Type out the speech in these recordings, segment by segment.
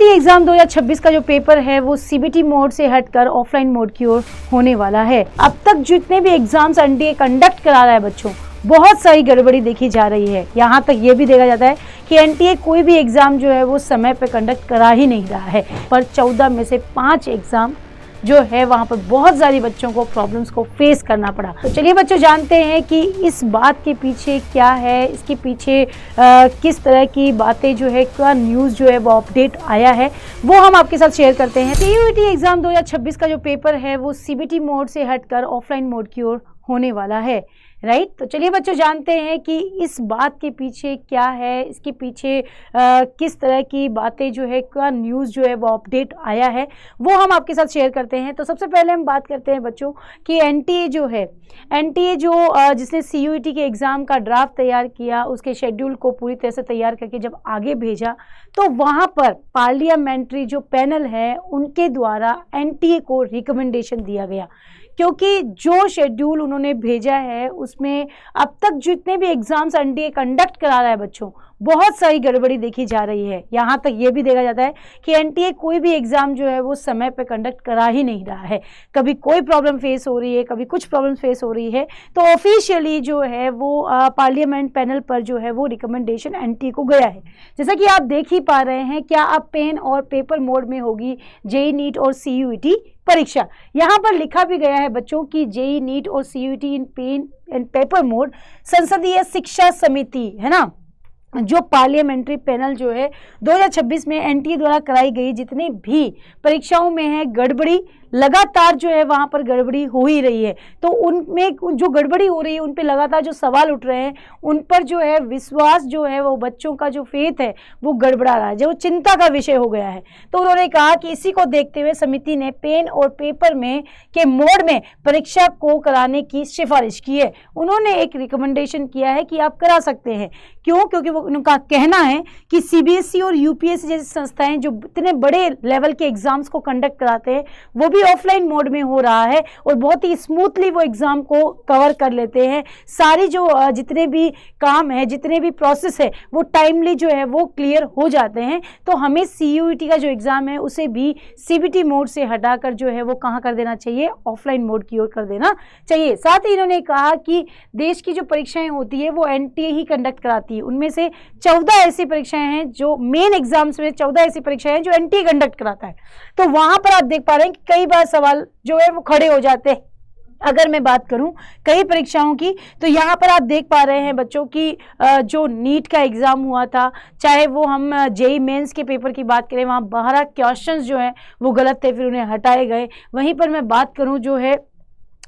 Exam 2026 का जो paper है वो सीबीटी मोड से हटकर ऑफलाइन मोड की ओर होने वाला है। अब तक जितने भी एग्जाम्स एनटीए कंडक्ट करा रहा है बच्चों, बहुत सारी गड़बड़ी देखी जा रही है। यहाँ तक ये भी देखा जाता है कि एनटीए कोई भी एग्जाम जो है वो समय पे कंडक्ट करा ही नहीं रहा है, पर 14 में से 5 एग्जाम जो है वहाँ पर बहुत सारी बच्चों को प्रॉब्लम्स को फेस करना पड़ा। तो चलिए बच्चों जानते हैं कि इस बात के पीछे क्या है, इसके पीछे किस तरह की बातें जो है, क्या न्यूज़ जो है वो अपडेट आया है, वो हम आपके साथ शेयर करते हैं। सीयूईटी एग्जाम 2026 का जो पेपर है वो सीबीटी मोड से हटकर ऑफलाइन मोड की ओर होने वाला है, राइट। तो चलिए बच्चों जानते हैं कि इस बात के पीछे क्या है, इसके पीछे किस तरह की बातें जो है, क्या न्यूज़ जो है वो अपडेट आया है, वो हम आपके साथ शेयर करते हैं। तो सबसे पहले हम बात करते हैं बच्चों कि एनटीए जो है, एनटीए जो जिसने सीयूईटी के एग्ज़ाम का ड्राफ्ट तैयार किया, उसके शेड्यूल को पूरी तरह से तैयार करके जब आगे भेजा तो वहाँ पर पार्लियामेंट्री जो पैनल है उनके द्वारा एनटीए को रिकमेंडेशन दिया गया, क्योंकि जो शेड्यूल उन्होंने भेजा है उसमें अब तक जितने भी एग्जाम्स एनटीए कंडक्ट करा रहा है बच्चों, बहुत सारी गड़बड़ी देखी जा रही है। यहाँ तक ये भी देखा जाता है कि एनटीए कोई भी एग्ज़ाम जो है वो समय पे कंडक्ट करा ही नहीं रहा है। कभी कोई प्रॉब्लम फेस हो रही है, कभी कुछ प्रॉब्लम फेस हो रही है। तो ऑफिशियली जो है वो पार्लियामेंट पैनल पर जो है वो रिकमेंडेशन एनटीए को गया है। जैसा कि आप देख ही पा रहे हैं, क्या अब पेन और पेपर मोड में होगी जेईई नीट और सीयूईटी परीक्षा। यहाँ पर लिखा भी गया है बच्चों की जेईई नीट और CUET in pen and paper mode संसदीय शिक्षा समिति है ना, जो पार्लियामेंट्री पैनल जो है 2026 में एनटीए द्वारा कराई गई जितनी भी परीक्षाओं में है गड़बड़ी, लगातार जो है वहाँ पर गड़बड़ी हो ही रही है। तो उनमें जो गड़बड़ी हो रही है, उन पे लगातार जो सवाल उठ रहे हैं, उन पर जो है विश्वास जो है वो बच्चों का जो फेथ है वो गड़बड़ा रहा है, जो चिंता का विषय हो गया है। तो उन्होंने कहा कि इसी को देखते हुए समिति ने पेन और पेपर में के मोड में परीक्षा को कराने की सिफारिश की है। उन्होंने एक रिकमेंडेशन किया है कि आप करा सकते हैं। क्यों? क्योंकि वो उनका कहना है कि सीबीएसई और यूपीएससी जैसी संस्थाएं जो इतने बड़े लेवल के एग्जाम्स को कंडक्ट कराते हैं वो भी ऑफलाइन मोड में हो रहा है और बहुत ही स्मूथली वो एग्जाम को कवर कर लेते हैं। सारी जो जितने भी काम है, जितने भी प्रोसेस है, वो टाइमली जो है वो क्लियर हो जाते हैं। तो हमें सीयूईटी का जो एग्जाम है उसे भी सीबीटी मोड से हटाकर जो है वो कहाँ कर देना चाहिए, ऑफलाइन मोड की ओर कर देना चाहिए। साथ ही इन्होंने कहा कि देश की जो परीक्षाएं होती है वो एनटीए ही कंडक्ट कराती है। उनमें से 14 ऐसी परीक्षाएं हैं जो मेन एग्जाम्स में 14 ऐसी परीक्षाएं हैं जो एनटीए कंडक्ट कराता है। तो वहां पर आप देख पा रहे हैं कि कई बार सवाल जो है वो खड़े हो जाते हैं। अगर मैं बात करूं कई परीक्षाओं की, तो यहाँ पर आप देख पा रहे हैं बच्चों की जो नीट का एग्ज़ाम हुआ था, चाहे वो हम जेईई मेंस के पेपर की बात करें, वहाँ 12 क्वेश्चंस जो हैं वो गलत थे, फिर उन्हें हटाए गए। वहीं पर मैं बात करूँ जो है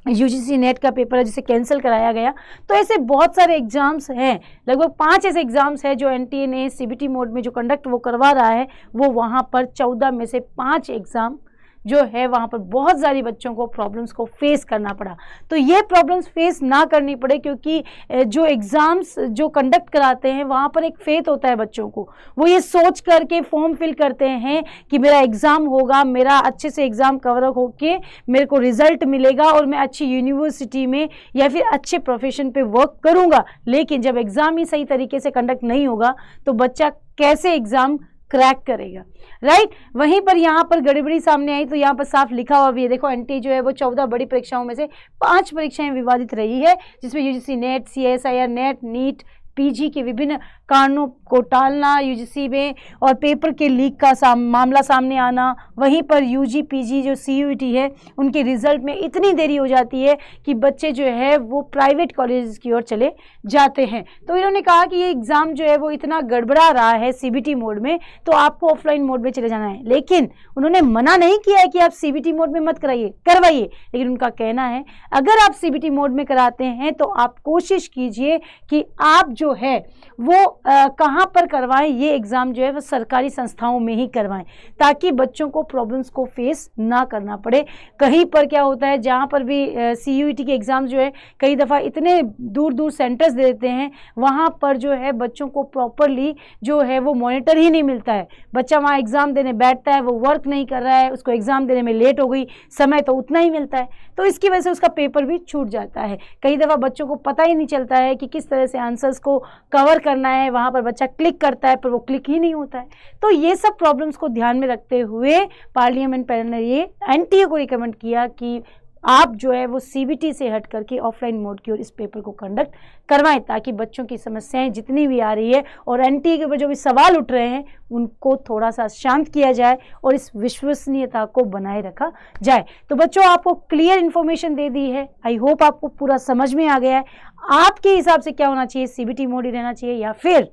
यूजीसी नेट का पेपर है जिसे कैंसिल कराया गया। तो ऐसे बहुत सारे एग्जाम्स हैं, लगभग 5 ऐसे एग्जाम्स हैं जो एनटीए ने सीबीटी मोड में जो कंडक्ट वो करवा रहा है, वो वहाँ पर 14 में से 5 एग्ज़ाम जो है वहाँ पर बहुत सारी बच्चों को प्रॉब्लम्स को फेस करना पड़ा। तो ये प्रॉब्लम्स फेस ना करनी पड़े, क्योंकि जो एग्ज़ाम्स जो कंडक्ट कराते हैं वहाँ पर एक फेथ होता है बच्चों को, वो ये सोच करके फॉर्म फिल करते हैं कि मेरा एग्ज़ाम होगा, मेरा अच्छे से एग्ज़ाम कवर होके मेरे को रिज़ल्ट मिलेगा और मैं अच्छी यूनिवर्सिटी में या फिर अच्छे प्रोफेशन पे वर्क करूँगा। लेकिन जब एग्ज़ाम ही सही तरीके से कंडक्ट नहीं होगा तो बच्चा कैसे एग्ज़ाम क्रैक करेगा, राइट। वहीं पर यहाँ पर गड़बड़ी सामने आई तो यहाँ पर साफ लिखा हुआ भी है, देखो एनटीए जो है वो 14 बड़ी परीक्षाओं में से 5 परीक्षाएं विवादित रही है, जिसमें UGC NET, CSIR NET, NEET, PG के विभिन्न कारणों को टालना, यूजीसी में और पेपर के लीक का मामला सामने आना, वहीं पर यूजी पीजी जो सीयूईटी है उनके रिजल्ट में इतनी देरी हो जाती है कि बच्चे जो है वो प्राइवेट कॉलेज की ओर चले जाते हैं। तो इन्होंने कहा कि ये एग्ज़ाम जो है वो इतना गड़बड़ा रहा है सीबीटी मोड में, तो आपको ऑफलाइन मोड में चले जाना है। लेकिन उन्होंने मना नहीं किया है कि आप सीबीटी मोड में मत कराइए, करवाइए, लेकिन उनका कहना है अगर आप सीबीटी मोड में कराते हैं तो आप कोशिश कीजिए कि आप जो है वो कहाँ पर करवाएं, ये एग्ज़ाम जो है वो सरकारी संस्थाओं में ही करवाएं, ताकि बच्चों को प्रॉब्लम्स को फेस ना करना पड़े। कहीं पर क्या होता है, जहाँ पर भी सीयूईटी के एग्ज़ाम जो है कई दफ़ा इतने दूर दूर सेंटर्स दे देते हैं, वहाँ पर जो है बच्चों को प्रॉपरली जो है वो मॉनिटर ही नहीं मिलता है। बच्चा वहाँ एग्ज़ाम देने बैठता है, वो वर्क नहीं कर रहा है, उसको एग्ज़ाम देने में लेट हो गई, समय तो उतना ही मिलता है, तो इसकी वजह से उसका पेपर भी छूट जाता है। कई दफ़ा बच्चों को पता ही नहीं चलता है कि किस तरह से आंसर्स को कवर करना है, है वहाँ पर बच्चा क्लिक करता है पर वो क्लिक ही नहीं होता है। तो ये सब प्रॉब्लम्स को ध्यान में रखते हुए पार्लियामेंट पैनल ने ये एनटीए को रिकमेंड किया कि आप जो है वो सीबीटी से हट करके ऑफलाइन मोड की ओर इस पेपर को कंडक्ट करवाएं, ताकि बच्चों की समस्याएं जितनी भी आ रही है और एनटीए के ऊपर जो भी सवाल उठ रहे हैं उनको थोड़ा सा शांत किया जाए और इस विश्वसनीयता को बनाए रखा जाए। तो बच्चों, आपको क्लियर इन्फॉर्मेशन दे दी है। आई होप आपको पूरा समझ में आ गया है। आपके हिसाब से क्या होना चाहिए, सीबीटी मोड ही रहना चाहिए या फिर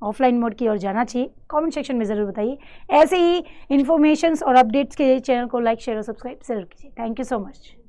ऑफलाइन मोड की ओर जाना चाहिए? कमेंट सेक्शन में ज़रूर बताइए। ऐसे ही इन्फॉर्मेशंस और अपडेट्स के लिए चैनल को लाइक, शेयर और सब्सक्राइब जरूर कीजिए। Thank you so much.